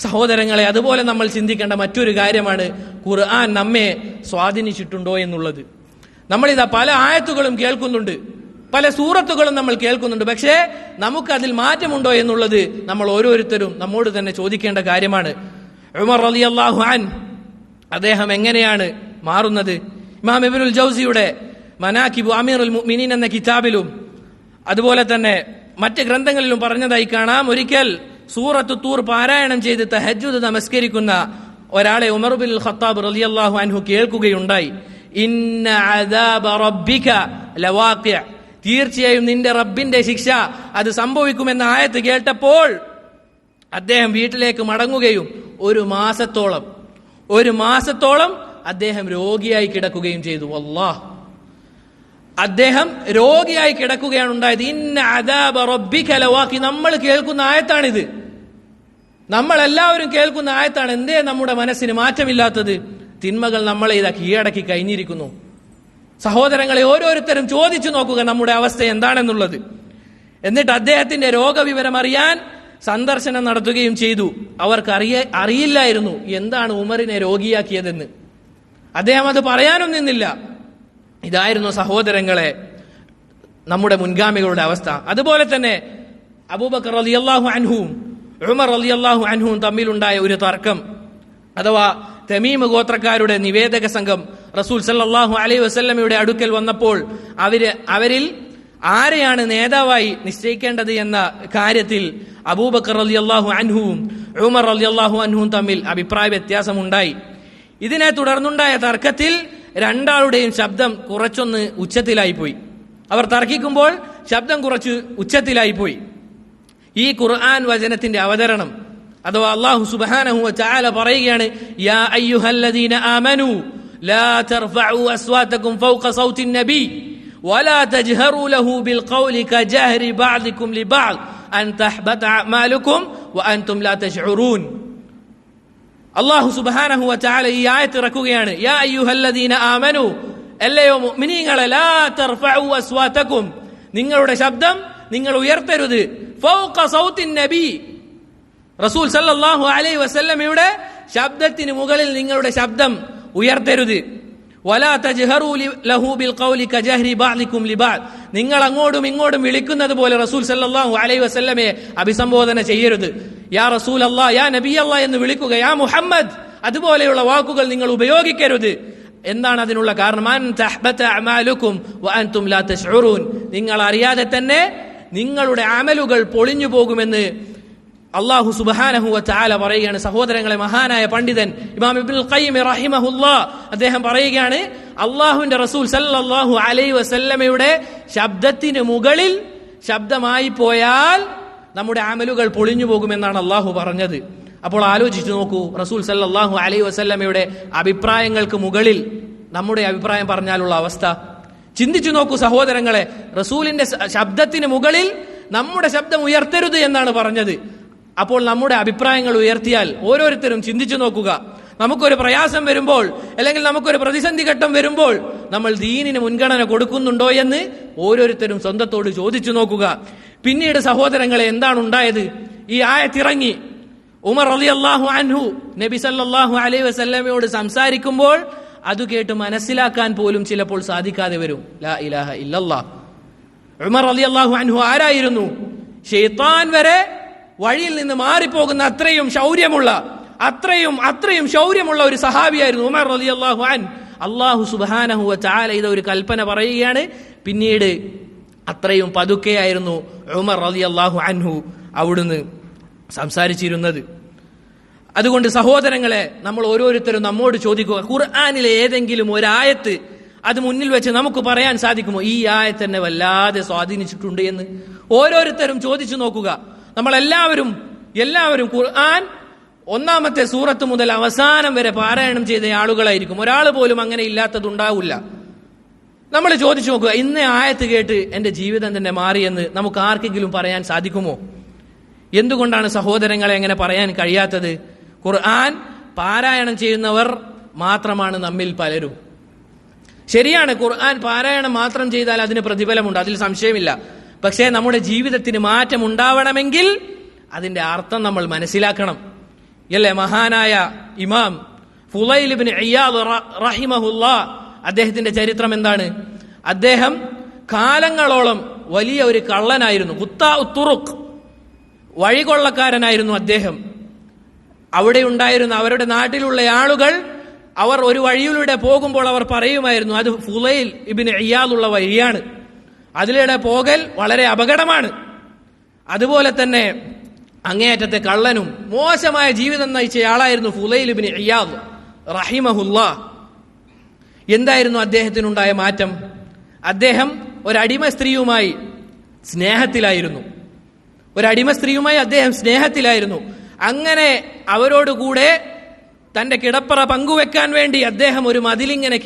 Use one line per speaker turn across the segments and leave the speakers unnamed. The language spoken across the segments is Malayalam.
സഹോദരങ്ങളെ, അതുപോലെ നമ്മൾ ചിന്തിക്കേണ്ട മറ്റൊരു കാര്യമാണ് ഖുർആൻ നമ്മെ സ്വാധീനിച്ചിട്ടുണ്ടോ എന്നുള്ളത്. നമ്മളിതാ പല ആയത്തുകളും കേൾക്കുന്നുണ്ട്, പല സൂറത്തുകളും നമ്മൾ കേൾക്കുന്നുണ്ട്. പക്ഷേ നമുക്കതിൽ മാറ്റമുണ്ടോ എന്നുള്ളത് നമ്മൾ ഓരോരുത്തരും നമ്മോട് തന്നെ ചോദിക്കേണ്ട കാര്യമാണ്. ഉമർ റളിയല്ലാഹു അൻഹു അദ്ദേഹം എങ്ങനെയാണ് മാറുന്നത്? ഇമാം ഇബ്നുൽ ജൗസിയുടെ മനാഖിബു അമീറുൽ മുഅ്മിനീൻ എന്ന കിതാബിലും അതുപോലെ തന്നെ മറ്റ് ഗ്രന്ഥങ്ങളിലും പറഞ്ഞതായി കാണാം. ഒരിക്കൽ സൂറത്തു തൂർ പാരായണം ചെയ്ത് തഹജ്ജുദ് നമസ്കരിക്കുന്ന ഒരാളെ ഉമർ ബിൻ ഖത്താബ് റളിയല്ലാഹു അൻഹു കേൾക്കുകയുണ്ടായി. ഇന്ന അദാബ റബ്ബിക ലവാഖിഅ, തീർച്ചയായും നിന്റെ റബ്ബിന്റെ ശിക്ഷ അത് സംഭവിക്കുമെന്ന ആയത്ത് കേട്ടപ്പോൾ അദ്ദേഹം വീട്ടിലേക്ക് മടങ്ങുകയും ഒരു മാസത്തോളം അദ്ദേഹം രോഗിയായി കിടക്കുകയും ചെയ്തു. അല്ലാഹ്, അദ്ദേഹം രോഗിയായി കിടക്കുകയാണ് ഉണ്ടായത്. ഇന്ന അദാബ റബ്ബിക ലവാഖി, നമ്മൾ കേൾക്കുന്ന ആയത്താണിത്, നമ്മളെല്ലാവരും കേൾക്കുന്ന ആയത്താണ്. എന്തേ നമ്മുടെ മനസ്സിന് മാറ്റമില്ലാത്തത്? തിന്മകൾ നമ്മളെ ഇതാ കീഴടക്കി കഴിഞ്ഞിരിക്കുന്നു. സഹോദരങ്ങളെ, ഓരോരുത്തരും ചോദിച്ചു നോക്കുക നമ്മുടെ അവസ്ഥ എന്താണെന്നുള്ളത്. എന്നിട്ട് അദ്ദേഹത്തിന്റെ രോഗവിവരം അറിയാൻ സന്ദർശനം നടത്തുകയും ചെയ്തു. അവർക്ക് അറിയില്ലായിരുന്നു എന്താണ് ഉമറിനെ രോഗിയാക്കിയതെന്ന്. അദ്ദേഹം അത് പറയാനും നിന്നില്ല. ഇതായിരുന്നു സഹോദരങ്ങളെ നമ്മുടെ മുൻഗാമികളുടെ അവസ്ഥ. അതുപോലെ തന്നെ അബൂബക്കർ റളിയല്ലാഹു അൻഹുവും ഉമർ റളിയല്ലാഹു അൻഹുവും തമ്മിലുണ്ടായ ഒരു തർക്കം, അഥവാ തമീം ഗോത്രക്കാരുടെ നിവേദക സംഘം റസൂൽ സല്ലല്ലാഹു അലൈഹി വസല്ലമയുടെ അടുക്കൽ വന്നപ്പോൾ അവരിൽ ആരെയാണ് നേതാവായി നിശ്ചയിക്കേണ്ടത് എന്ന കാര്യത്തിൽ അബൂബക്കർ റളിയല്ലാഹു അൻഹുവും ഉമർ റളിയല്ലാഹു അൻഹുവും തമ്മിൽ അഭിപ്രായ വ്യത്യാസമുണ്ടായി. ഇതിനെ തുടർന്നുണ്ടായ തർക്കത്തിൽ രണ്ടാളുടെയും ശബ്ദം കുറച്ചൊന്ന് ഉച്ചത്തിലായിപ്പോയി. അവർ തർക്കിക്കുമ്പോൾ ശബ്ദം കുറച്ച് ഉച്ചത്തിലായിപ്പോയി. ഈ ഖുർആൻ വചനത്തിന്റെ അവതരണം, അഥവാ അല്ലാഹു സുബ്ഹാനഹു വ തആല പറയുകയാണ്, യാ അയ്യുഹല്ലദീന ആമനൂ ലാ തർഫഉ അസ്വാതകും ഫൗക സൗത്തിൻ നബി വലാ തജ്ഹറൂ ലഹു ബിൽ ഖൗലി കജഹരി ബഅദികും ലിബഅദ് അൻ തഹ്ബത അഅമാലുകും വഅൻതും ലാ തശ്ഉറൂൻ. അല്ലാഹു സുബ്ഹാനഹു വ തആല ഈ ആയത്ത് ഇറക്കുകയാണ്. യാ അയ്യുഹല്ലദീന ആമനൂ, അല്ലയോ മുഅ്മിനീങ്ങളെ, ലാ തർഫഉ അസ്വാതകും, നിങ്ങളുടെ ശബ്ദം നിങ്ങൾ ഉയർത്തരുത്, ഫൗക സൗത്തിൻ നബി, റസൂൽ സല്ലല്ലാഹു അലൈഹി വസല്ലമയുടെ ശബ്ദത്തിന് മുകളിൽ നിങ്ങളുടെ ശബ്ദം ഉയർത്തരുത്. വലാ തജ്ഹറൂ ലഹു ബിൽ ഖൗലി കജഹരി ബഅദികും ലിബഅദ്, നിങ്ങൾ അങ്ങോട്ടും ഇങ്ങോട്ടും വിളിക്കുന്നത് പോലെ റസൂൽ സല്ലല്ലാഹു അലൈഹി വസല്ലമയെ അഭിസംബോധന ചെയ്യരുത്. യാ റസൂലല്ലാഹ്, യാ നബിയല്ലാഹ് എന്ന് വിളിക്കുക, യാ മുഹമ്മദ്, അതുപോലെയുള്ള വാക്കുകൾ നിങ്ങൾ ഉപയോഗിക്കരുത്. എന്താണ് അതിനുള്ള കാരണം? അൻ തഹ്ബത അഅമാലുകും വഅൻതും ലാ തശ്ഉറൂൻ, നിങ്ങൾ അറിയാതെ തന്നെ നിങ്ങളുടെ അമലുകൾ പൊളിഞ്ഞു പോകുമെന്ന് അല്ലാഹു സുബ്ഹാനഹു വ തആല പറയുകയാണ്. സഹോദരങ്ങളെ, മഹാനായ പണ്ഡിതൻ ഇമാം ഇബ്നുൽ ഖയ്യിം റഹിമഹുല്ലാഹ് അദ്ദേഹം പറയുകയാണ്, അല്ലാഹുവിന്റെ റസൂൽ സല്ലല്ലാഹു അലൈഹി വസല്ലമയുടെ ശബ്ദത്തിന് മുകളിൽ ശബ്ദമായി പോയാൽ നമ്മുടെ അമലുകൾ പൊളിഞ്ഞു പോകുമെന്നാണ് അല്ലാഹു പറഞ്ഞത്. അപ്പോൾ ആലോചിച്ചു നോക്കൂ, റസൂൽ സല്ലല്ലാഹു അലൈഹി വസല്ലമയുടെ അഭിപ്രായങ്ങൾക്ക് മുകളിൽ നമ്മുടെ അഭിപ്രായം പറഞ്ഞാലുള്ള അവസ്ഥ ചിന്തിച്ചു നോക്കൂ സഹോദരങ്ങളെ. റസൂലിന്റെ ശബ്ദത്തിന് മുകളിൽ നമ്മുടെ ശബ്ദം ഉയർത്തരുത് എന്നാണ് പറഞ്ഞത്. അപ്പോൾ നമ്മുടെ അഭിപ്രായങ്ങൾ ഉയർത്തിയാൽ ഓരോരുത്തരും ചിന്തിച്ചു നോക്കുക. നമുക്കൊരു പ്രയാസം വരുമ്പോൾ, അല്ലെങ്കിൽ നമുക്കൊരു പ്രതിസന്ധി ഘട്ടം വരുമ്പോൾ നമ്മൾ ദീനിന് മുൻഗണന കൊടുക്കുന്നുണ്ടോ എന്ന് ഓരോരുത്തരും സ്വന്തത്തോട് ചോദിച്ചു നോക്കുക. പിന്നീട് സഹോദരങ്ങളെ, എന്താണ് ഉണ്ടായത്? ഈ ആയത്തിറങ്ങി. ഉമർ റളിയല്ലാഹു അൻഹു നബി സല്ലല്ലാഹു അലൈഹി വസല്ലമയോട് സംസാരിക്കുമ്പോൾ അത് കേട്ട് മനസ്സിലാക്കാൻ പോലും ചിലപ്പോൾ സാധിക്കാതെ വരും. ലാ ഇലാഹ ഇല്ലല്ലാഹ്. ഉമർ റളിയല്ലാഹു അൻഹു ആരായിരുന്നു? ശൈത്താൻ വരെ വഴിയിൽ നിന്ന് മാറിപ്പോകുന്ന അത്രയും ശൗര്യമുള്ള ഒരു സഹാബിയായിരുന്നു ഉമർ റളിയല്ലാഹു അൻഹു. അല്ലാഹു സുബ്ഹാനഹു വ തആല ഇതൊരു കൽപ്പന പറയുകയാണ്. പിന്നീട് അത്രയും പതുക്കെയായിരുന്നു ഉമർ റളിയല്ലാഹു അൻഹു അവിടുന്ന് സംസാരിച്ചിരുന്നത്. അതുകൊണ്ട് സഹോദരങ്ങളെ, നമ്മൾ ഓരോരുത്തരും നമ്മോട് ചോദിക്കുക, ഖുർആനിലെ ഏതെങ്കിലും ഒരായത്ത് അത് മുന്നിൽ വെച്ച് നമുക്ക് പറയാൻ സാധിക്കുമോ ഈ ആയത്ത് എന്നെ വല്ലാതെ സ്വാധീനിച്ചിട്ടുണ്ട് എന്ന്? ഓരോരുത്തരും ചോദിച്ചു നോക്കുക. നമ്മളെല്ലാവരും ഖുർആൻ ഒന്നാമത്തെ സൂറത്ത് മുതൽ അവസാനം വരെ പാരായണം ചെയ്ത ആളുകളായിരിക്കും. ഒരാൾ പോലും അങ്ങനെ ഇല്ലാത്തതുണ്ടാവില്ല. നമ്മൾ ചോദിച്ചു നോക്കുക, ഇന്ന ആയത്ത് കേട്ട് എന്റെ ജീവിതം തന്നെ മാറിയെന്ന് നമുക്ക് ആർക്കെങ്കിലും പറയാൻ സാധിക്കുമോ? എന്തുകൊണ്ടാണ് സഹോദരങ്ങളെ അങ്ങനെ പറയാൻ കഴിയാത്തത്? ഖുർആൻ പാരായണം ചെയ്യുന്നവർ മാത്രമാണ് നമ്മിൽ പലരും. ശരിയാണ്, ഖുർആൻ പാരായണം മാത്രം ചെയ്താൽ അതിന് പ്രതിഫലമുണ്ട്, അതിൽ സംശയമില്ല. പക്ഷേ നമ്മുടെ ജീവിതത്തിന് മാറ്റം ഉണ്ടാവണമെങ്കിൽ അതിന്റെ അർത്ഥം നമ്മൾ മനസ്സിലാക്കണം. അല്ലേ? മഹാനായ ഇമാം ഫുളൈൽ ഇബ്നു ഇയാദ് റഹിമഹുല്ലാ, അദ്ദേഹത്തിന്റെ ചരിത്രം എന്താണ്? അദ്ദേഹം കാലങ്ങളോളം വലിയ ഒരു കള്ളനായിരുന്നു, തുറുഖ്, വഴികൊള്ളക്കാരനായിരുന്നു അദ്ദേഹം. അവിടെ ഉണ്ടായിരുന്ന അവരുടെ നാട്ടിലുള്ള ആളുകൾ അവർ ഒരു വഴിയിലൂടെ പോകുമ്പോൾ അവർ പറയുമായിരുന്നു, അത് ഫുളൈൽ ഇബ്നു ഇയാദുള്ള വഴിയാണ്, അതിലൂടെ പോകൽ വളരെ അപകടമാണ്. അതുപോലെ തന്നെ അങ്ങേയറ്റത്തെ കള്ളനും മോശമായ ജീവിതം നയിച്ചയാളായിരുന്നു ഫുളൈൽ ഇബ്നു ഇയാദ് റഹിമഹുല്ലാ. എന്തായിരുന്നു അദ്ദേഹത്തിനുണ്ടായ മാറ്റം? അദ്ദേഹം ഒരടിമ സ്ത്രീയുമായി സ്നേഹത്തിലായിരുന്നു. അദ്ദേഹം സ്നേഹത്തിലായിരുന്നു. അങ്ങനെ അവരോടുകൂടെ തന്റെ കിടപ്പറ പങ്കുവെക്കാൻ വേണ്ടി അദ്ദേഹം ഒരു മതിലിങ്ങനെ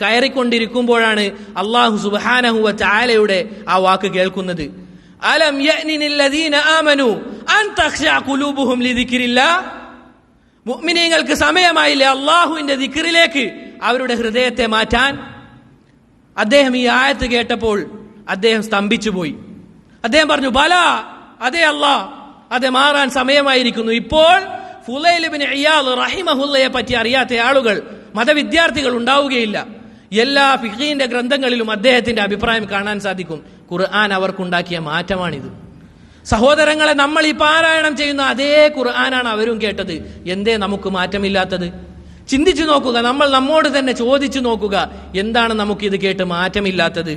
കയറിക്കൊണ്ടിരിക്കുമ്പോഴാണ് അല്ലാഹു സുബ്ഹാനഹു വ തആലയുടെ ആ വാക്ക് കേൾക്കുന്നത്. അലം യഅ്നിനിൽ ലദീന ആമനു അൻ തഖ്ശഅ ഖുലൂബുഹും ലിദിക്രില്ലാഹ്. മുഅ്മിനീങ്ങൾക്ക് സമയമായില്ലേ അല്ലാഹുവിന്റെ ദിക്റിലേക്ക് അവരുടെ ഹൃദയത്തെ മാറ്റാൻ? അദ്ദേഹം ഈ ആയത്ത് കേട്ടപ്പോൾ അദ്ദേഹം സ്തംഭിച്ചു പോയി. അദ്ദേഹം പറഞ്ഞു, ബല, അതെ അല്ലാഹ്, അത് മാറാൻ സമയമായിരിക്കുന്നു. ഇപ്പോൾ ഫുളൈൽ ഇബ്നു ഇയാദ് റഹിമഹുല്ലയെ പറ്റി അറിയാത്ത ആളുകൾ, മതവിദ്യാർത്ഥികൾ ഉണ്ടാവുകയില്ല. എല്ലാ ഫിഖീന്റെ ഗ്രന്ഥങ്ങളിലും അദ്ദേഹത്തിന്റെ അഭിപ്രായം കാണാൻ സാധിക്കും. ഖുർആൻ അവർക്കുണ്ടാക്കിയ മാറ്റമാണിത്. സഹോദരങ്ങളെ, നമ്മൾ ഈ പാരായണം ചെയ്യുന്ന അതേ ഖുർആനാണ് അവരും കേട്ടത്. എന്തേ നമുക്ക് മാറ്റമില്ലാത്തത്? ചിന്തിച്ചു നോക്കുക, നമ്മൾ നമ്മോട് തന്നെ ചോദിച്ചു നോക്കുക, എന്താണ് നമുക്കിത് കേട്ട് മാറ്റമില്ലാത്തത്?